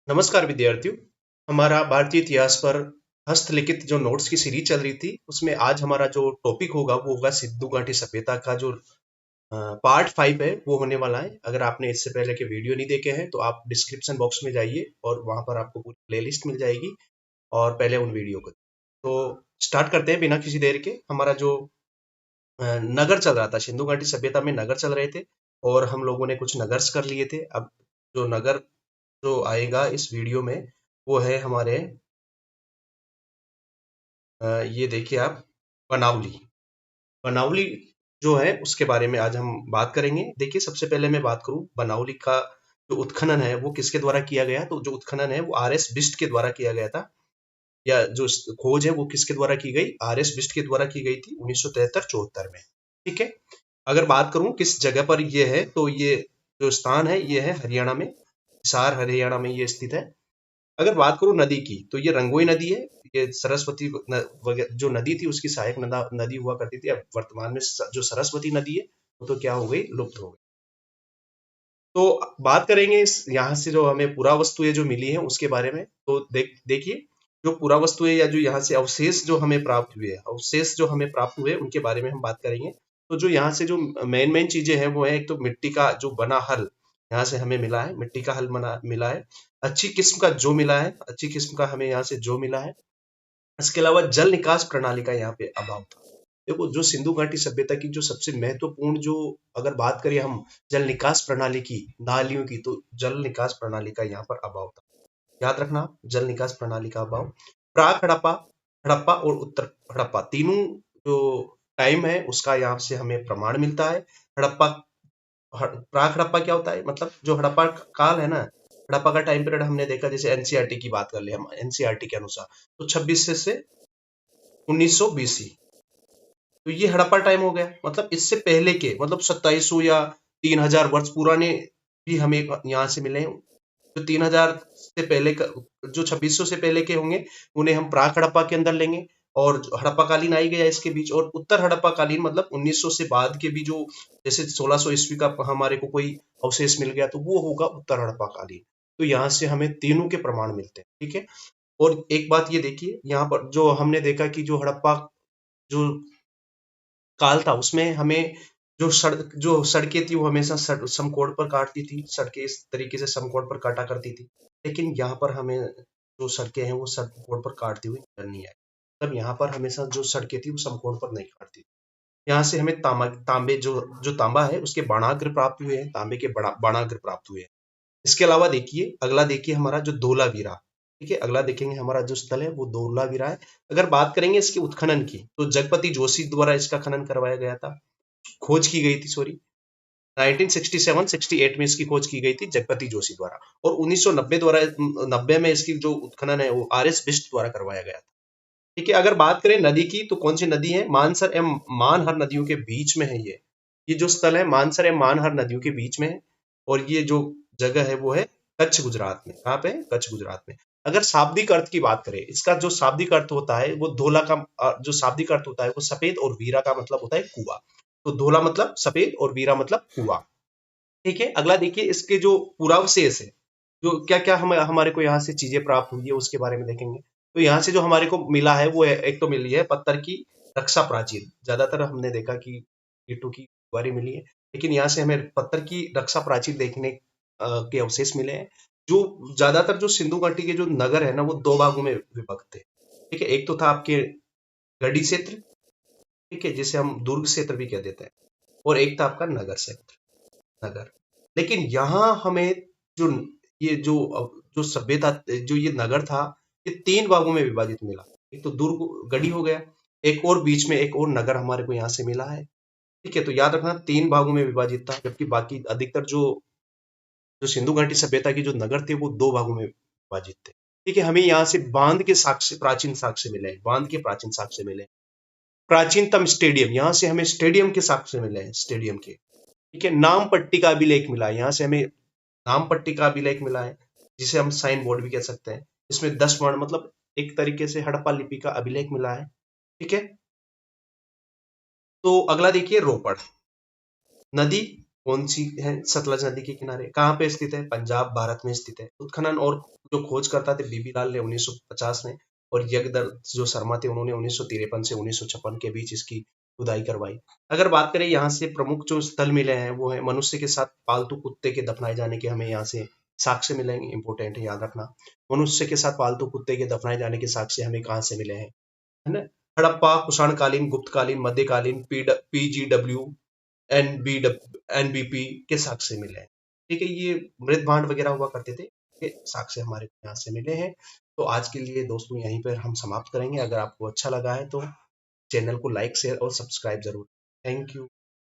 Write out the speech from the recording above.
नमस्कार विद्यार्थियों। हमारा भारतीय इतिहास पर हस्तलिखित जो नोट्स की सीरीज चल रही थी उसमें आज हमारा जो टॉपिक होगा वो होगा सिंधु घाटी सभ्यता का जो पार्ट 5 है वो होने वाला है। अगर आपने इससे पहले के वीडियो नहीं देखे हैं तो आप डिस्क्रिप्शन बॉक्स में जाइए और वहां पर आपको पूरी प्लेलिस्ट मिल जाएगी और पहले उन वीडियो को तो स्टार्ट करते हैं बिना किसी देर के। हमारा जो नगर चल रहा था, सिंधु घाटी सभ्यता में नगर चल रहे थे और हम लोगों ने कुछ नगर्स कर लिए थे। अब जो नगर जो आएगा इस वीडियो में वो है हमारे ये देखिए आप, बनावली। बनावली जो है उसके बारे में आज हम बात करेंगे। देखिए, सबसे पहले मैं बात करूं बनावली का जो उत्खनन है वो किसके द्वारा किया गया। तो जो उत्खनन है वो आर एस बिस्ट के द्वारा किया गया था, या जो खोज है वो किसके द्वारा की गई, आर एस बिस्ट के द्वारा की गई थी 1973-74 में। ठीक है। अगर बात करूं किस जगह पर ये है तो ये जो स्थान है ये है हरियाणा में, हिसार हरियाणा में ये स्थित है। अगर बात करूं नदी की तो ये रंगोई नदी है। ये सरस्वती जो नदी थी उसकी सहायक नदी हुआ करती थी। अब वर्तमान में जो सरस्वती नदी है वो तो क्या हो गई, लुप्त हो गई। तो बात करेंगे इस यहाँ से जो हमें पुरा वस्तुएं जो मिली है उसके बारे में। तो देखिए, जो पुरा वस्तुएं या जो यहाँ से अवशेष जो हमें प्राप्त हुए, अवशेष जो हमें प्राप्त हुए उनके बारे में हम बात करेंगे। तो जो यहाँ से जो मेन मेन चीजें हैं वो है, एक तो मिट्टी का जो बना हल यहाँ से हमें मिला है, मिट्टी का हल बना मिला है। अच्छी किस्म का जो मिला है, अच्छी किस्म का हमें यहाँ से जो मिला है। इसके अलावा जल निकास प्रणाली का यहाँ पे अभाव था। देखो, जो सिंधु घाटी सभ्यता की जो सबसे महत्वपूर्ण जो अगर बात करें हम जल निकास प्रणाली की, नालियों की, तो जल निकास प्रणाली का यहाँ पर अभाव था। याद रखना, जल निकास प्रणाली का अभाव। प्राक हड़प्पा, हड़प्पा और उत्तर हड़प्पा तीनों जो टाइम है उसका यहाँ से हमें प्रमाण मिलता है। हड़प्पा, प्राक हड़प्पा क्या होता है, मतलब जो हड़प्पा काल है ना, हड़प्पा का टाइम पीरियड हमने देखा, जैसे एनसीईआरटी की बात कर ले हम, एनसीईआरटी के अनुसार तो 26 से 1900 बीसी, तो ये हड़प्पा टाइम हो गया। मतलब इससे पहले के, मतलब 2700 या 3000 वर्ष पुराने भी हमें यहाँ से मिले हैं। जो 3000 से पहले का, जो 2600 से पहले के होंगे उन्हें हम प्राक हड़प्पा के अंदर लेंगे। और जो हड़प्पा कालीन आई गया इसके बीच, और उत्तर हड़प्पा कालीन मतलब 1900 से बाद के भी जो, जैसे 1600 ईस्वी का हमारे को कोई अवशेष मिल गया तो वो होगा उत्तर हड़प्पा कालीन। तो यहाँ से हमें तीनों के प्रमाण मिलते हैं। ठीक है। और एक बात ये देखिए, यहाँ पर जो हमने देखा कि जो हड़प्पा जो काल था उसमें हमें जो सड़कें थी वो हमेशा समकोण पर काटती थी। सड़कें इस तरीके से समकोण पर काटा करती थी, लेकिन यहाँ पर हमें जो सड़कें हैं वो समकोण पर काटती हुई नजर नहीं आई। तब यहाँ पर हमेशा जो सड़कें थी वो समकोण पर नहीं काटती। यहाँ से हमें तांबे जो जो तांबा है उसके बाणाग्र प्राप्त हुए हैं, तांबे के बाणाग्र प्राप्त हुए हैं। इसके अलावा देखिए, अगला देखिए हमारा जो धोलावीरा। ठीक है, अगला देखेंगे हमारा जो स्थल है वो धोलावीरा है। अगर बात करेंगे इसके उत्खनन की तो जगपति जोशी द्वारा इसका खनन करवाया गया था, खोज की गई थी, सॉरी, 1967-68 में इसकी खोज की गई थी जगपति जोशी द्वारा। और 1990 द्वारा 90 में इसकी जो उत्खनन है वो आर एस बिष्ट द्वारा करवाया गया था। ठीक है। अगर बात करें नदी की तो कौन सी नदी है, मानसर एवं मानहर नदियों के बीच में है ये जो स्थल है मानसर एवं मानहर नदियों के बीच में है। और ये जो जगह है वो है कच्छ गुजरात में। कहाँ पे है, कच्छ गुजरात में। अगर शाब्दिक अर्थ की बात करें, इसका जो शाब्दिक अर्थ होता है वो धोला का, जो शाब्दिक अर्थ होता है वो सफेद, और वीरा का मतलब होता है कुआं। तो धोला मतलब सफेद और वीरा मतलब कुआं। ठीक है। अगला देखिए, इसके जो पुरावशेष है, जो क्या क्या हमारे को यहाँ से चीजें प्राप्त हुई है उसके बारे में देखेंगे। तो यहाँ से जो हमारे को मिला है वो है, एक तो मिली है पत्थर की रक्षा प्राचीर। ज्यादातर हमने देखा कि ईंटों की दीवारें मिली है, लेकिन यहाँ से हमें पत्थर की रक्षा प्राचीर देखने के अवशेष मिले हैं। जो ज्यादातर जो सिंधु घाटी के जो नगर है ना वो दो भागों में विभक्त थे। ठीक है। एक तो था आपके गढ़ी क्षेत्र, ठीक है, जिसे हम दुर्ग क्षेत्र भी कह देते हैं, और एक था आपका नगर क्षेत्र, नगर। लेकिन यहाँ हमें जो ये जो सभ्यता, जो ये नगर था, ये तीन भागों में विभाजित मिला। एक तो दुर्ग गढ़ी हो गया, एक और बीच में एक और नगर हमारे को यहाँ से मिला है। ठीक है। तो याद रखना, तीन भागों में विभाजित था, जबकि बाकी अधिकतर जो जो सिंधु घाटी सभ्यता के जो नगर थे वो दो भागों में विभाजित थे। ठीक है। हमें यहाँ से बांध के साक्ष्य, प्राचीन साक्ष्य मिले हैं, बांध के प्राचीन साक्ष्य मिले हैं। प्राचीनतम स्टेडियम, यहाँ से हमें स्टेडियम के साक्ष्य मिले हैं, स्टेडियम के। ठीक है। नाम पट्टी का अभिलेख मिला है, यहाँ से हमें नाम पट्टी का अभिलेख मिला है, जिसे हम साइन बोर्ड भी कह सकते हैं। इसमें 10 वर्ण, मतलब एक तरीके से हड़प्पा लिपि का अभिलेख मिला है। ठीक है। तो अगला देखिए, रोपड़ नदी कौन सी है? सतलज नदी के किनारे। कहाँ पे स्थित है? पंजाब, भारत में स्थित है। उत्खनन और जो खोजकर्ता थे बीबी लाल ने 1950 में, और यज्ञदत्त जो शर्मा थे उन्होंने 1953 से 1956 के बीच इसकी खुदाई करवाई। अगर बात करें यहाँ से प्रमुख जो स्थल मिले हैं वो है मनुष्य के साथ पालतू कुत्ते के दफनाए जाने के हमें यहाँ से साक्ष्य मिलेंगे। इंपॉर्टेंट है, याद रखना। मनुष्य के साथ पालतू कुत्ते के दफनाए जाने के साक्ष्य हमें कहाँ से मिले हैं? है ना? हड़प्पा, कुषाणकालीन, गुप्तकालीन, मध्यकालीन, पीजीडब्ल्यू, एनबीपी के साक्ष्य मिले हैं। ठीक है, ये मृत भांड वगैरह हुआ करते थे, ये साक्ष्य हमारे यहाँ से मिले हैं। तो आज के लिए दोस्तों यहीं पर हम समाप्त करेंगे। अगर आपको अच्छा लगा है तो चैनल को लाइक, शेयर और सब्सक्राइब जरूर। Thank you.